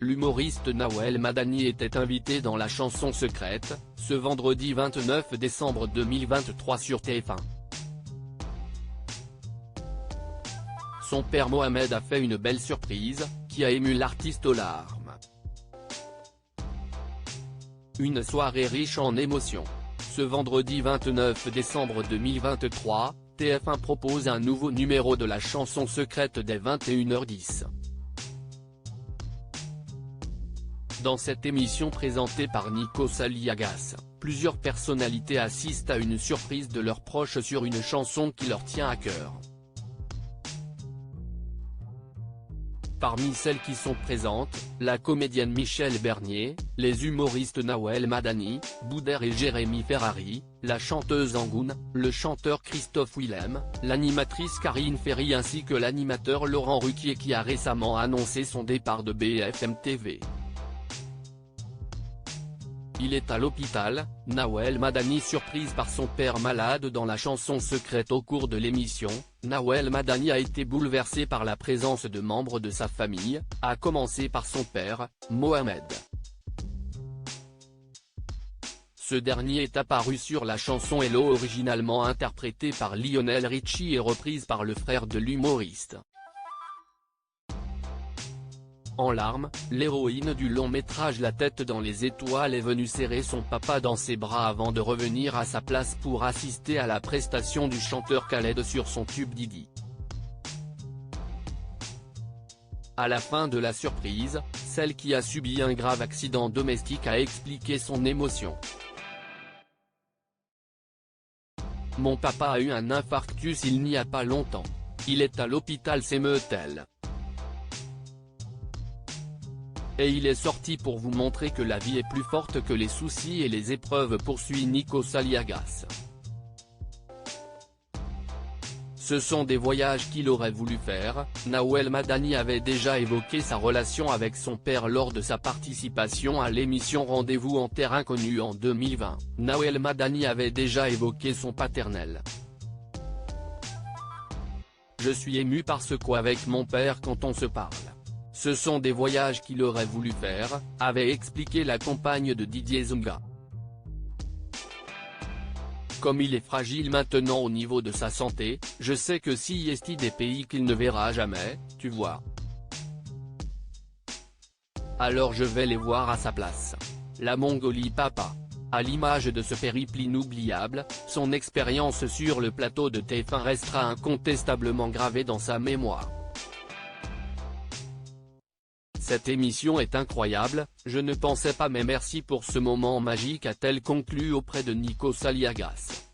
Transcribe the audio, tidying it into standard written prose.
l'humoriste Nawel Madani était invité dans la chanson secrète, ce vendredi 29 décembre 2023 sur TF1. Son père Mohamed a fait une belle surprise, qui a ému l'artiste aux larmes. Une soirée riche en émotions. Ce vendredi 29 décembre 2023, TF1 propose un nouveau numéro de la chanson secrète dès 21h10. Dans cette émission présentée par Nico Saliagas, plusieurs personnalités assistent à une surprise de leurs proches sur une chanson qui leur tient à cœur. Parmi celles qui sont présentes, la comédienne Michèle Bernier, les humoristes Nawel Madani, Boudère et Jérémy Ferrari, la chanteuse Angoune, le chanteur Christophe Willem, l'animatrice Karine Ferry ainsi que l'animateur Laurent Ruquier qui a récemment annoncé son départ de BFM TV. Il est à l'hôpital, Nawel Madani surprise par son père malade dans la chanson secrète. Au cours de l'émission, Nawel Madani a été bouleversé par la présence de membres de sa famille, à commencer par son père, Mohamed. Ce dernier est apparu sur la chanson Hello originalement interprétée par Lionel Richie et reprise par le frère de l'humoriste. En larmes, l'héroïne du long métrage La tête dans les étoiles est venue serrer son papa dans ses bras avant de revenir à sa place pour assister à la prestation du chanteur Khaled sur son tube Didi. À la fin de la surprise, celle qui a subi un grave accident domestique a expliqué son émotion. Mon papa a eu un infarctus il n'y a pas longtemps. Il est à l'hôpital, s'émeut-elle. Et il est sorti pour vous montrer que la vie est plus forte que les soucis et les épreuves, poursuit Nico Saliagas. Ce sont des voyages qu'il aurait voulu faire. Nawel Madani avait déjà évoqué sa relation avec son père lors de sa participation à l'émission Rendez-vous en terre inconnue en 2020. Nawel Madani avait déjà évoqué son paternel. Je suis ému parce qu'avec mon père quand on se parle. Ce sont des voyages qu'il aurait voulu faire, avait expliqué la compagne de Didier Zunga. Comme il est fragile maintenant au niveau de sa santé, je sais que s'il y a des pays qu'il ne verra jamais, tu vois. Alors je vais les voir à sa place. La Mongolie papa. À l'image de ce périple inoubliable, son expérience sur le plateau de TF1 restera incontestablement gravée dans sa mémoire. Cette émission est incroyable, je ne pensais pas mais merci pour ce moment magique, a-t-elle conclu auprès de Nico Saliagas.